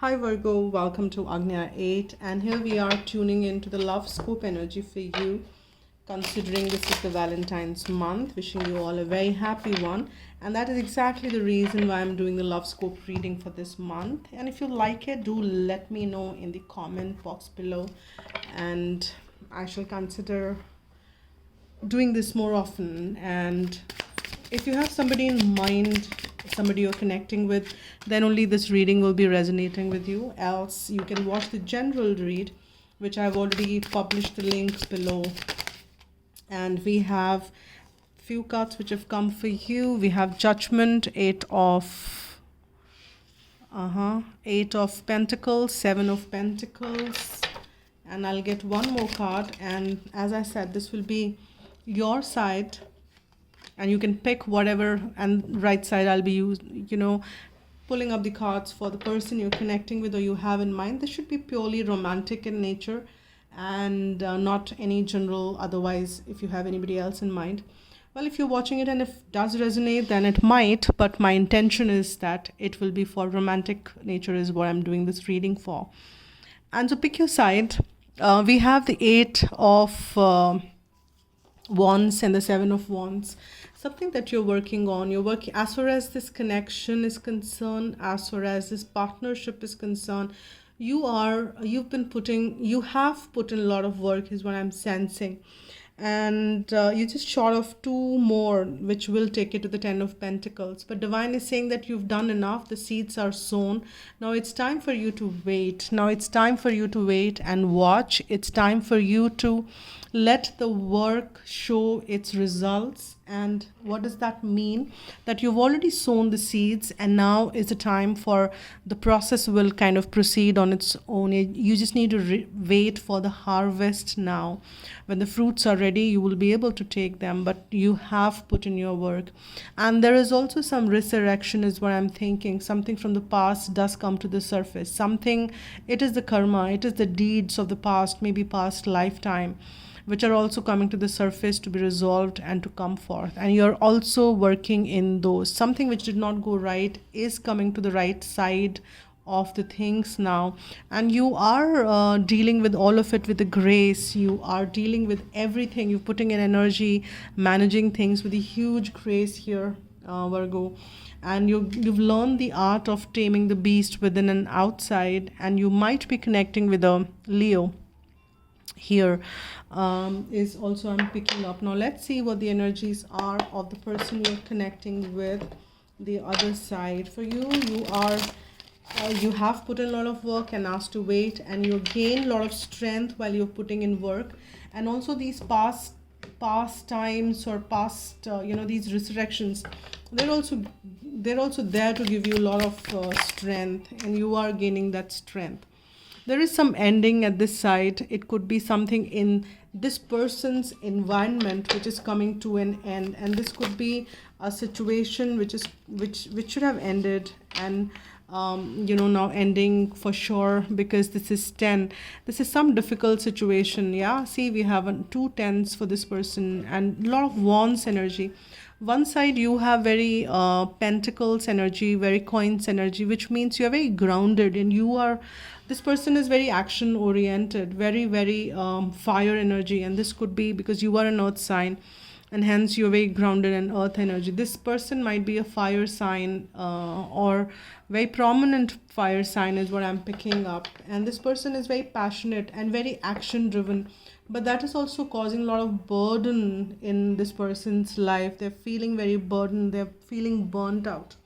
Hi Virgo, welcome to Agnya 8, and here we are tuning into the love scope energy for you. Considering this is the Valentine's month, wishing you all a very happy one, and that is exactly the reason why I'm doing the love scope reading for this month. And if you like it, do let me know in the comment box below, and I shall consider doing this more often. And if you have somebody in mind, somebody you're connecting with, then only this reading will be resonating with you. Else you can watch the general read, which I've already published the link below. And we have few cards which have come for you. We have Judgment, eight of Pentacles, Seven of Pentacles, and I'll get one more card. And as I said, this will be your side, and you can pick whatever, and right side I'll be pulling up the cards for the person you're connecting with or you have in mind. This should be purely romantic in nature, and not any general. Otherwise, if you have anybody else in mind, well, if you're watching it and if it does resonate, then it might, but my intention is that it will be for romantic nature is what I'm doing this reading for. And so pick your side. We have the Eight of Wands and the Seven of Wands. Something that you're working on. You're working as far as this connection is concerned, as far as this partnership is concerned. You have put in a lot of work is what I'm sensing. And you're just short of two more, which will take it to the Ten of Pentacles. But Divine is saying that you've done enough. The seeds are sown. Now it's time for you to wait. Now it's time for you to wait and watch. It's time for you to let the work show its results. And what does that mean? That you've already sown the seeds, and now is the time for the process will kind of proceed on its own. You just need to wait for the harvest now. When the fruits are ready, you will be able to take them, but you have put in your work. And there is also some resurrection is what I'm thinking. Something from the past does come to the surface. Something, it is the karma, it is the deeds of the past, maybe past lifetime, which are also coming to the surface to be resolved and to come forth. And you're also working in those. Something which did not go right is coming to the right side of the things now. And you are dealing with all of it with the grace. You are dealing with everything. You're putting in energy, managing things with a huge grace here, Virgo. And you've learned the art of taming the beast within and outside. And you might be connecting with a Leo here, is also I'm picking up. Now let's see what the energies are of the person you're connecting with. The other side for you, you have put in a lot of work and asked to wait, and you gain a lot of strength while you're putting in work. And also these past times or past these resurrections, they're also there to give you a lot of strength, and you are gaining that strength. There is some ending at this side. It could be something in this person's environment which is coming to an end, and this could be a situation which should have ended, and now ending for sure, because this is 10. This is some difficult situation. Yeah, see, we have two tens for this person and a lot of wands energy. One side you have very pentacles energy, very coins energy, which means you're very grounded, and this person is very action oriented, very fire energy. And this could be because you are an earth sign, and hence you're very grounded in earth energy. This person might be a fire sign, or very prominent fire sign is what I'm picking up. And this person is very passionate and very action driven, but that is also causing a lot of burden in this person's life. They're feeling very burdened, they're feeling burnt out.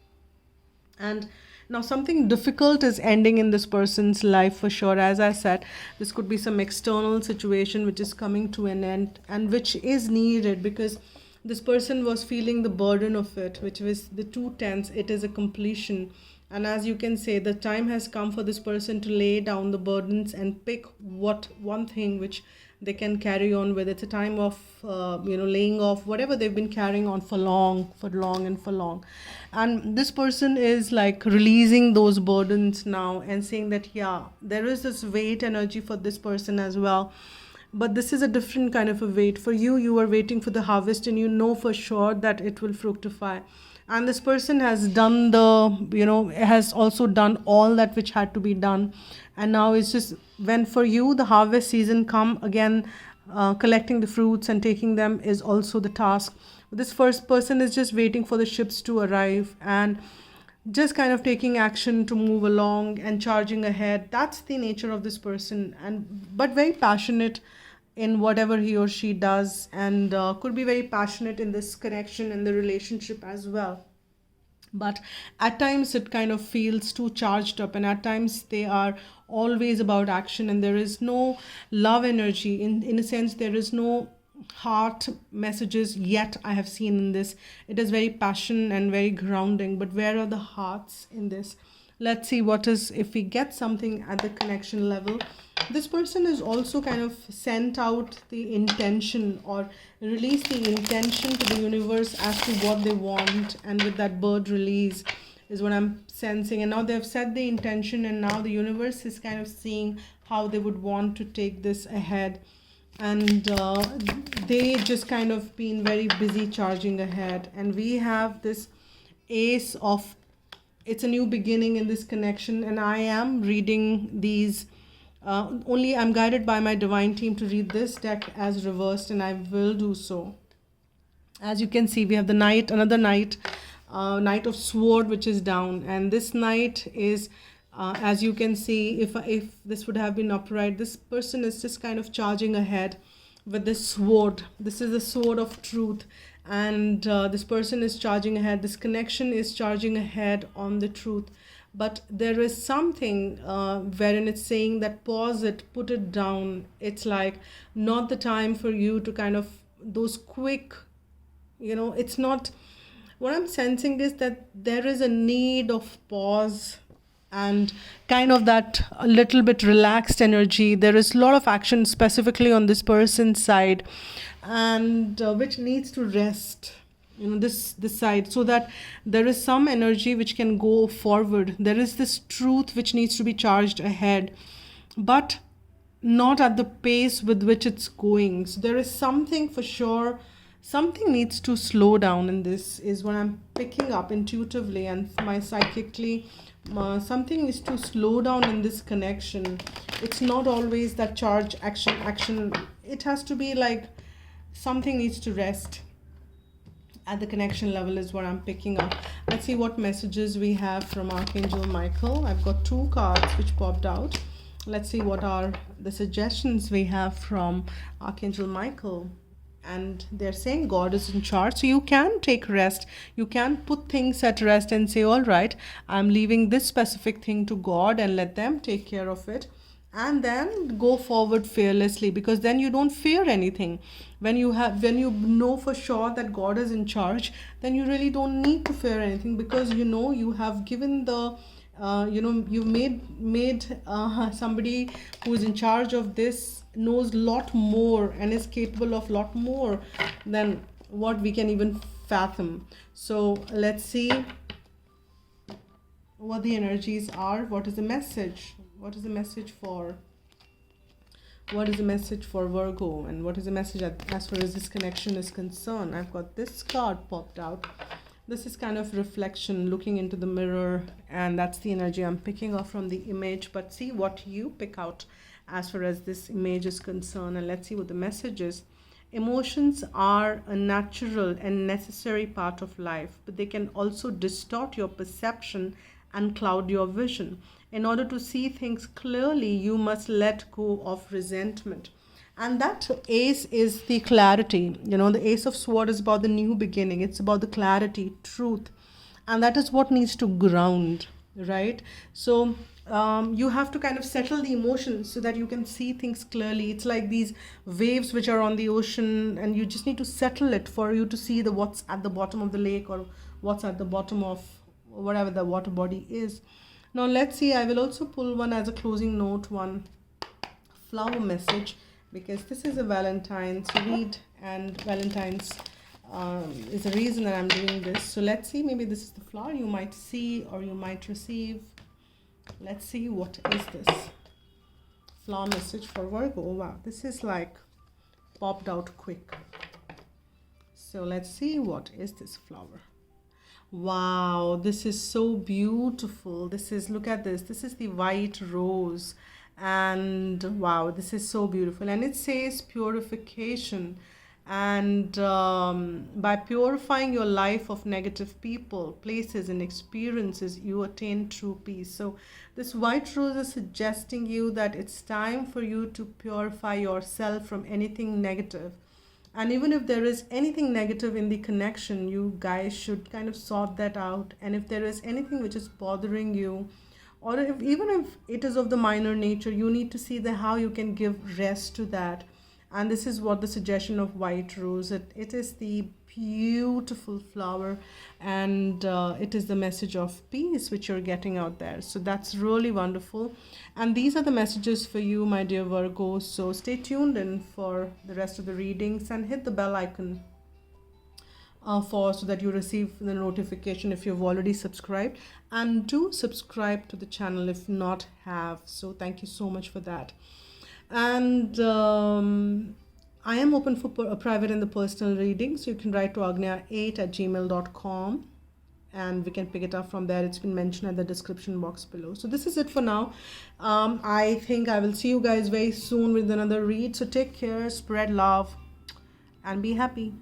And now something difficult is ending in this person's life for sure. As I said, this could be some external situation which is coming to an end, and which is needed because this person was feeling the burden of it, which was the two tens. It is a completion. And as you can say, the time has come for this person to lay down the burdens and pick one thing which they can carry on with. It's a time of laying off whatever they've been carrying on for long. And this person is like releasing those burdens now and saying that, yeah, there is this weight energy for this person as well. But this is a different kind of a wait. For you, you are waiting for the harvest, and you know for sure that it will fructify. and this person has done the, has also done all that which had to be done, and now it's just when for you the harvest season come again. Collecting the fruits and taking them is also the task. This first person is just waiting for the ships to arrive and just kind of taking action to move along and charging ahead. That's the nature of this person, and but very passionate in whatever he or she does, and could be very passionate in this connection and the relationship as well. But at times it kind of feels too charged up, and at times they are always about action, and there is no love energy. In a sense, there is no heart messages yet I have seen in this. It is very passion and very grounding, but where are the hearts in this? Let's see what is, if we get something at the connection level. This person is also kind of sent out the intention or release the intention to the universe as to what they want, and with that bird release is what I'm sensing. And now they have set the intention, and now the universe is kind of seeing how they would want to take this ahead, and they just kind of been very busy charging ahead. And we have this ace of, it's a new beginning in this connection, and I am reading these only I'm guided by my divine team to read this deck as reversed, and I will do so. As you can see, we have the knight, another knight, knight of sword, which is down, and this knight is as you can see, if this would have been upright, this person is just kind of charging ahead with this sword. This is the sword of truth, and this person is charging ahead. This connection is charging ahead on the truth, but there is something wherein it's saying that pause it, put it down. It's like not the time for you to kind of those quick, it's not. What I'm sensing is that there is a need of pause and kind of that a little bit relaxed energy. There is a lot of action specifically on this person's side, and which needs to rest, this side, so that there is some energy which can go forward. There is this truth which needs to be charged ahead, but not at the pace with which it's going. So there is something for sure, something needs to slow down in this, is what I'm picking up intuitively and my psychically. Something is to slow down in this connection. It's not always that charge action. It has to be like something needs to rest at the connection level, is what I'm picking up. Let's see what messages we have from Archangel Michael. I've got 2 cards which popped out. Let's see what are the suggestions we have from Archangel Michael. And they're saying God is in charge, so you can take rest, you can put things at rest and say, all right, I'm leaving this specific thing to God and let them take care of it, and then go forward fearlessly, because then you don't fear anything. When you know for sure that God is in charge, then you really don't need to fear anything, because you have given the you made somebody who is in charge of this knows lot more and is capable of lot more than what we can even fathom. So let's see what the energies are. What is the message? What is the message for Virgo, and what is the message as far as this connection is concerned? I've got this card popped out. This is kind of reflection, looking into the mirror, and that's the energy I'm picking up from the image. But see what you pick out as far as this image is concerned, and let's see what the message is. Emotions are a natural and necessary part of life, but they can also distort your perception and cloud your vision. In order to see things clearly, you must let go of resentment. And that ace is the clarity. The ace of sword is about the new beginning. It's about the clarity, truth. And that is what needs to ground, right? So you have to kind of settle the emotions so that you can see things clearly. It's like these waves which are on the ocean, and you just need to settle it for you to see what's at the bottom of the lake, or what's at the bottom of whatever the water body is. Now let's see, I will also pull one as a closing note, one flower message, because this is a Valentine's read, and Valentine's is the reason that I'm doing this. So let's see, maybe this is the flower you might see or you might receive. Let's see, what is this flower message for Virgo? Oh, wow, this is like popped out quick. So let's see, what is this flower? Wow, this is so beautiful. This is, look at this. This is the white rose. And wow, this is so beautiful. And it says purification. And by purifying your life of negative people, places, and experiences, you attain true peace. So, this white rose is suggesting you that it's time for you to purify yourself from anything negative. And even if there is anything negative in the connection, you guys should kind of sort that out. And if there is anything which is bothering you, or if, even if it is of the minor nature, you need to see the how you can give rest to that. And this is what the suggestion of white rose, it is the beautiful flower, and it is the message of peace which you're getting out there. So that's really wonderful. And these are the messages for you, my dear Virgo. So stay tuned in for the rest of the readings, and hit the bell icon for so that you receive the notification if you've already subscribed, and do subscribe to the channel if not have. So thank you so much for that. And I am open for a private and the personal reading, so you can write to agnya8@gmail.com, and we can pick it up from there. It's been mentioned at the description box below. So this is it for now. I think I will see you guys very soon with another read. So take care, spread love, and be happy.